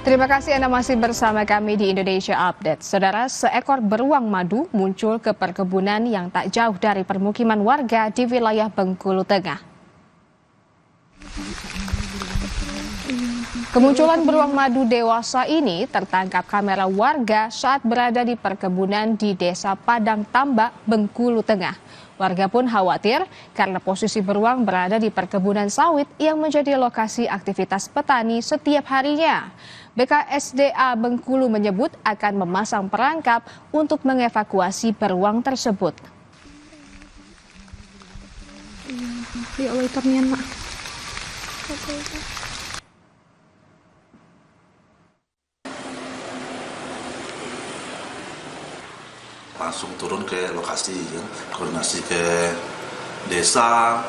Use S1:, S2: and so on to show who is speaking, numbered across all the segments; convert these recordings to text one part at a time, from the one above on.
S1: Terima kasih Anda masih bersama kami di Indonesia Update. Saudara, seekor beruang madu muncul ke perkebunan yang tak jauh dari permukiman warga di wilayah Bengkulu Tengah. Kemunculan beruang madu dewasa ini tertangkap kamera warga saat berada di perkebunan di Desa Padang Tambak, Bengkulu Tengah. Warga pun khawatir karena posisi beruang berada di perkebunan sawit yang menjadi lokasi aktivitas petani setiap harinya. BKSDA Bengkulu menyebut akan memasang perangkap untuk mengevakuasi beruang tersebut.
S2: Ya Allah, ikannya, Mak.
S3: Langsung turun ke lokasi, ya. Koordinasi ke desa,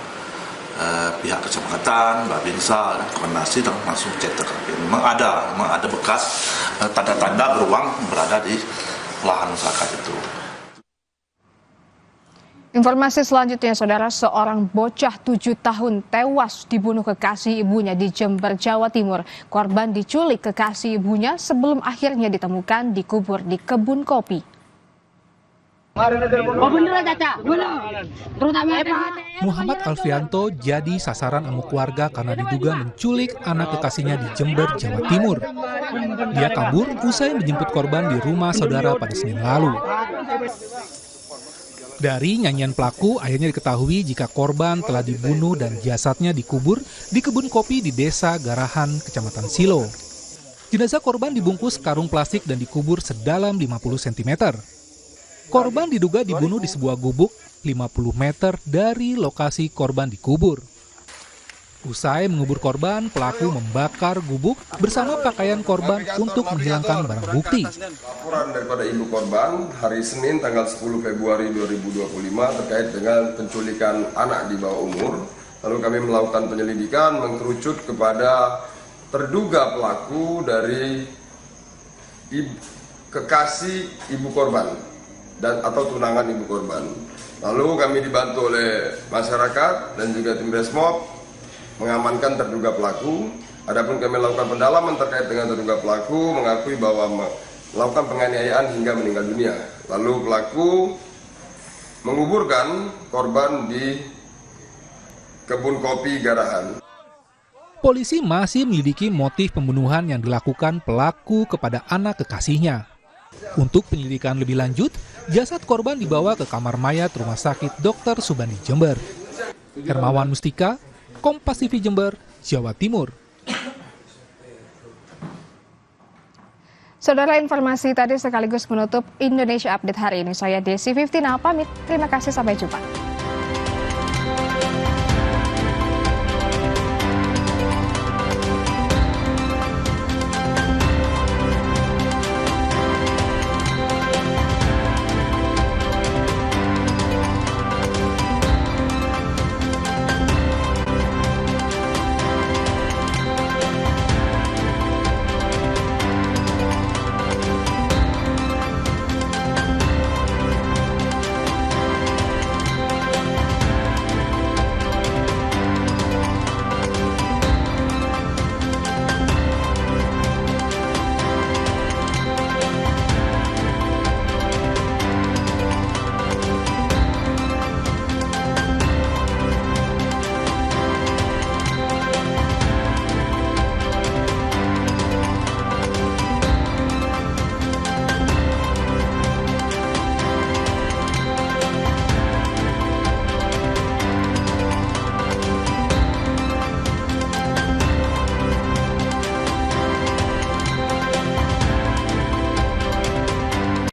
S3: pihak kecamatan, Babinsa, koordinasi dan langsung cek TKP. Memang ada bekas tanda-tanda beruang berada di lahan masyarakat itu.
S1: Informasi selanjutnya, saudara, seorang bocah 7 tahun tewas dibunuh kekasih ibunya di Jember, Jawa Timur. Korban diculik kekasih ibunya sebelum akhirnya ditemukan dikubur di kebun kopi.
S4: Muhammad Alfianto jadi sasaran amuk warga karena diduga menculik anak kekasihnya di Jember, Jawa Timur. Dia kabur usai menjemput korban di rumah saudara pada Senin lalu. Dari nyanyian pelaku, akhirnya diketahui jika korban telah dibunuh dan jasadnya dikubur di kebun kopi di Desa Garahan, Kecamatan Silo. Jenazah korban dibungkus karung plastik dan dikubur sedalam 50 cm. Korban diduga dibunuh di sebuah gubuk 50 meter dari lokasi korban dikubur. Usai mengubur korban, pelaku membakar gubuk bersama pakaian korban untuk menghilangkan barang bukti.
S5: Laporan daripada ibu korban hari Senin tanggal 10 Februari 2025 terkait dengan penculikan anak di bawah umur. Lalu kami melakukan penyelidikan mengerucut kepada terduga pelaku dari kekasih ibu korban dan atau tunangan ibu korban. Lalu kami dibantu oleh masyarakat dan juga tim Resmob mengamankan terduga pelaku. Adapun kami lakukan pendalaman terkait dengan terduga pelaku, mengakui bahwa melakukan penganiayaan hingga meninggal dunia. Lalu pelaku menguburkan korban di kebun kopi Garahan.
S4: Polisi masih menyelidiki motif pembunuhan yang dilakukan pelaku kepada anak kekasihnya. Untuk penyelidikan lebih lanjut, jasad korban dibawa ke kamar mayat Rumah Sakit Dr. Subandi Jember. Hermawan Mustika, Kompas TV Jember, Jawa Timur.
S1: Saudara, informasi tadi sekaligus menutup Indonesia Update hari ini. Saya Desi 15 pamit. Terima kasih, sampai jumpa.